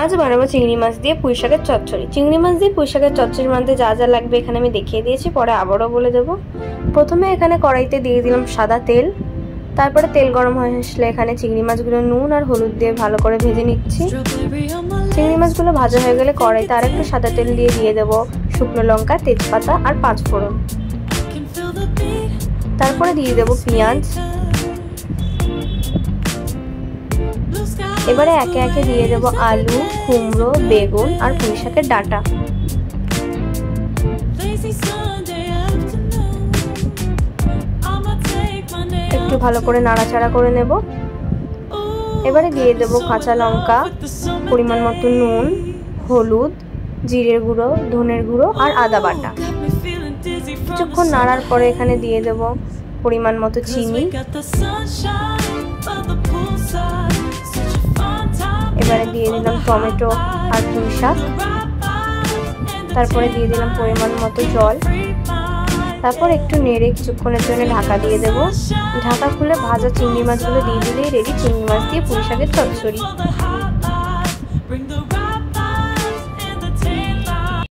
আজ বানাবো চিংড়ি মাছ দিয়ে পুঁই শাকের চচ্চড়ি। চিংড়ি মাছ দিয়ে পুঁই শাকের চচ্চড়ির মধ্যে যা যা লাগবে এখানে আমি দেখিয়ে দিয়েছি, পরে আবারও বলে দেবো। প্রথমে এখানে কড়াইতে দিয়ে দিলাম সাদা তেল, তারপরে তেল গরম হয়ে আসলে এখানে চিংড়ি মাছগুলো নুন আর হলুদ দিয়ে ভালো করে ভেজে নিচ্ছি। চিংড়ি মাছগুলো ভাজা হয়ে গেলে কড়াইতে আরেকটু সাদা তেল দিয়ে দেবো শুকনো লঙ্কা, তেজপাতা আর 5 ফোড়ন। তারপরে দিয়ে দেবো পেঁয়াজ। এবারে একে একে দিয়ে দেবো আলু, কুমড়ো, বেগুন আর পুঁই শাকের ডাঁটা। একটু ভালো করে নাড়াচাড়া করে নেব। এবারে দিয়ে দেবো কাঁচা লঙ্কা, পরিমাণ মতো নুন, হলুদ, জিরের গুঁড়ো, ধনের গুঁড়ো আর আদা বাটা। কিছুক্ষণ নাড়ার পরে এখানে দিয়ে দেবো পরিমাণ মতো চিনি। এবারে দিয়ে দিলাম টমেটো আর পুঁই শাক। তারপরে দিয়ে দিলাম পরিমাণ মতো জল। তারপর একটু নেড়ে কিছুক্ষণের জন্য ঢাকা দিয়ে দেবো। ঢাকা খুলে ভাজা চিংড়ি মাছগুলো দিয়ে দিলেই রেডি চিংড়ি মাছ দিয়ে পুঁই শাকের চচ্চড়ি।